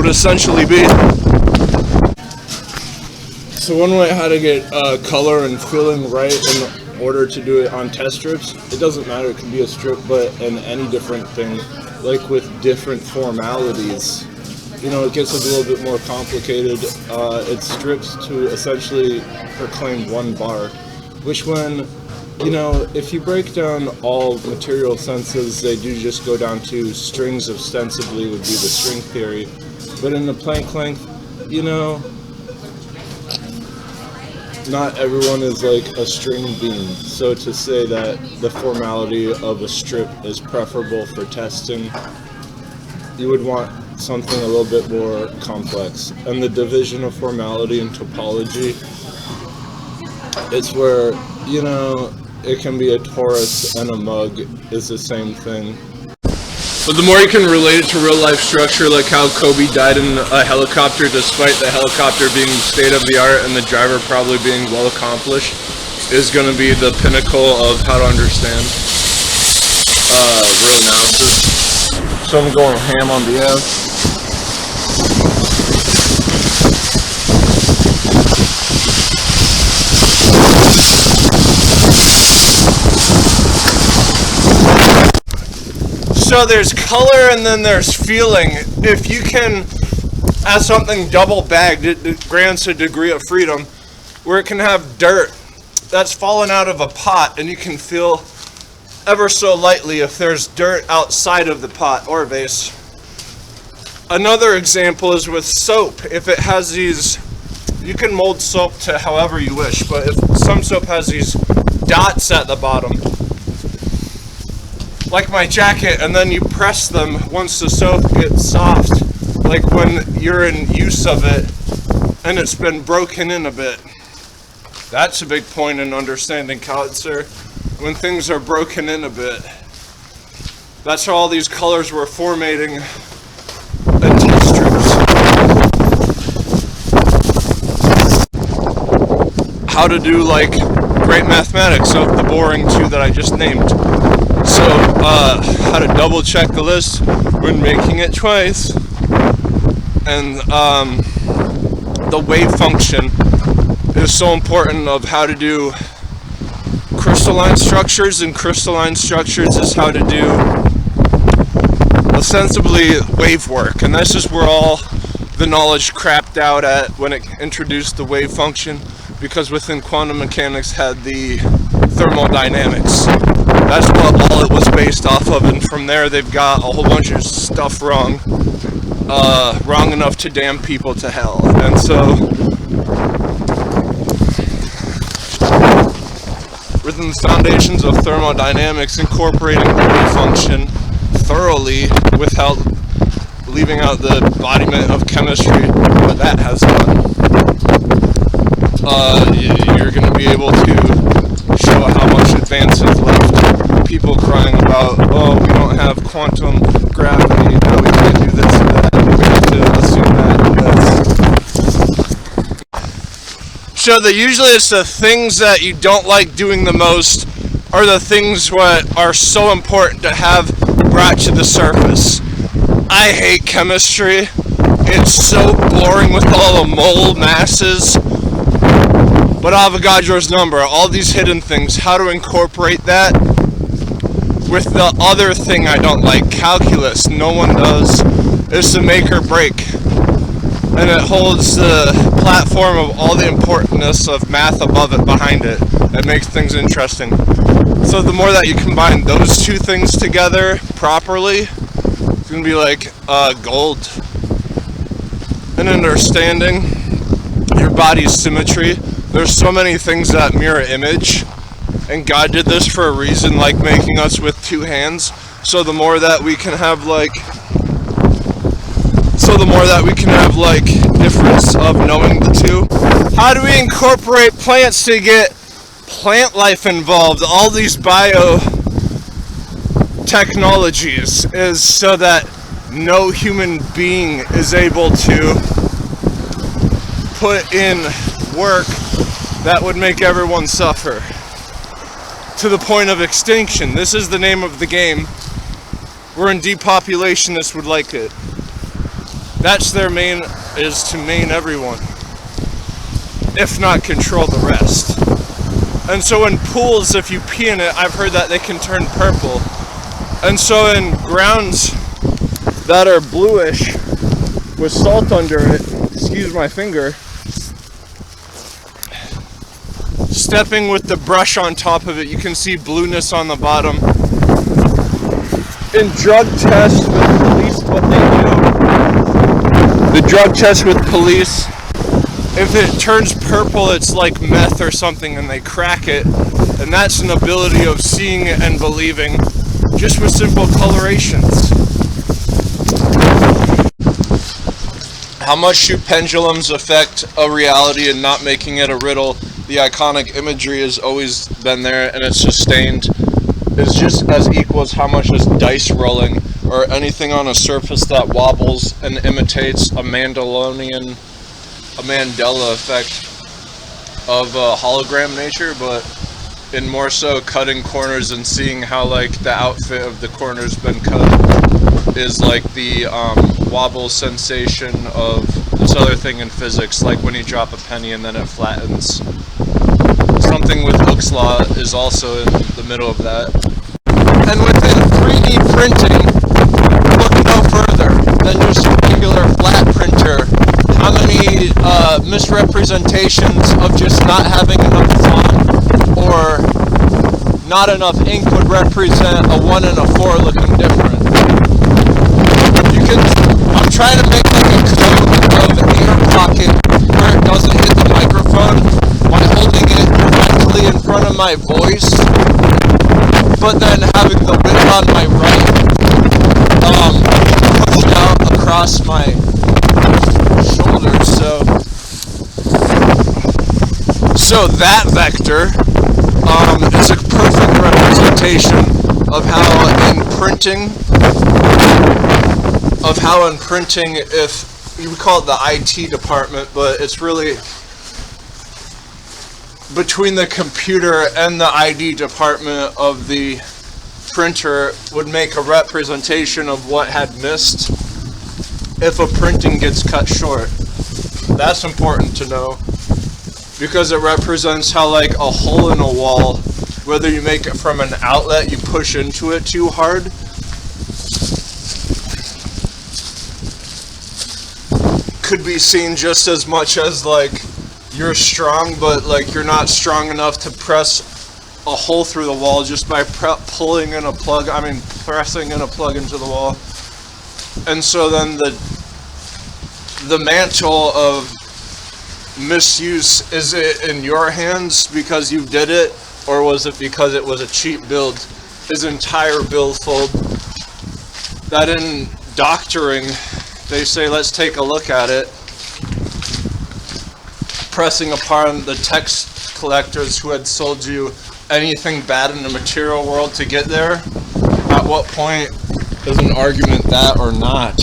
would essentially be. So one way how to get color and feeling right in order to do it on test strips, it doesn't matter, it can be a strip, but in any different thing, like with different formalities, you know, it gets a little bit more complicated. It's strips to essentially proclaim one bar, which when, you know, if you break down all material senses, they do just go down to strings ostensibly would be the string theory. But in the plank length, you know, not everyone is like a string bean. So to say that the formality of a strip is preferable for testing, you would want something a little bit more complex. And the division of formality and topology, it's where, you know, it can be a torus and a mug is the same thing. But the more you can relate it to real life structure, like how Kobe died in a helicopter despite the helicopter being state of the art and the driver probably being well accomplished, is going to be the pinnacle of how to understand real analysis. So I'm going ham on behalf. So there's color and then there's feeling. If you can, as something double bagged, it grants a degree of freedom where it can have dirt that's fallen out of a pot and you can feel ever so lightly if there's dirt outside of the pot or vase. Another example is with soap. If it has these, you can mold soap to however you wish, but if some soap has these dots at the bottom, like my jacket, and then you press them once the soap gets soft, like when you're in use of it and it's been broken in a bit. That's a big point in understanding Kautzer. When things are broken in a bit, that's how all these colors were formating in test strips. How to do like great mathematics of the boring two that I just named. So, how to double check the list when making it twice, and the wave function is so important of how to do crystalline structures, and crystalline structures is how to do ostensibly wave work, and this is where all the knowledge crapped out at when it introduced the wave function, because within quantum mechanics had the thermodynamics. That's what all it was based off of, and from there they've got a whole bunch of stuff wrong. Wrong enough to damn people to hell. And so, within the foundations of thermodynamics, incorporating the wave function thoroughly without leaving out the embodiment of chemistry, what that has done, you're going to be able to show how much advance is left. People crying about, oh, we don't have quantum gravity, now we can't do this and that, we have to assume that. So that usually it's the things that you don't like doing the most are the things what are so important to have brought to the surface. I hate chemistry. It's so boring with all the mole masses. But Avogadro's number, all these hidden things, how to incorporate that with the other thing I don't like, calculus. No one does. It's the make or break. And it holds the platform of all the importance of math above it, behind it. It makes things interesting. So the more that you combine those two things together properly, it's going to be like gold. And understanding your body's symmetry. There's so many things that mirror image, and God did this for a reason, like making us with two hands. So the more that we can have difference of knowing the two. How do we incorporate plants to get plant life involved? All these bio technologies is so that no human being is able to put in work that would make everyone suffer to the point of extinction. This is the name of the game. We're in depopulationists would like it. That's their main, is to main everyone, if not control the rest. And so in pools, if you pee in it, I've heard that they can turn purple. And so in grounds that are bluish with salt under it, excuse my finger, stepping with the brush on top of it, you can see blueness on the bottom. In drug tests with police, what they do, the drug test with police, if it turns purple, it's like meth or something, and they crack it, and that's an ability of seeing it and believing, just with simple colorations. How much do pendulums affect a reality and not making it a riddle? The iconic imagery has always been there, and it's sustained. Is just as equal as how much is dice rolling or anything on a surface that wobbles and imitates a Mandela effect of hologram nature, but in more so cutting corners and seeing how like the outfit of the corner's been cut is like the wobble sensation of this other thing in physics, like when you drop a penny and then it flattens. Something with Hooke's law is also in the middle of that. And within 3D printing, look no further than just a regular flat printer. How many misrepresentations of just not having enough font or not enough ink would represent a 1 and a 4 looking different? I'm trying to make like a code of air pocket where it doesn't hit the microphone by holding it directly in front of my voice, but then having the width on my right pushed out across my shoulders. So that vector is a perfect representation of how in printing, if you would call it the IT department, but it's really between the computer and the ID department of the printer, would make a representation of what had missed if a printing gets cut short. That's important to know, because it represents how like a hole in a wall, whether you make it from an outlet, you push into it too hard, could be seen just as much as like you're strong, but like you're not strong enough to press a hole through the wall just by pressing in a plug into the wall. And so then the mantle of misuse, is it in your hands because you did it, or was it because it was a cheap build? His entire billfold, that in doctoring they say, let's take a look at it, pressing upon the text collectors who had sold you anything bad in the material world to get there. At what point is an argument that or not?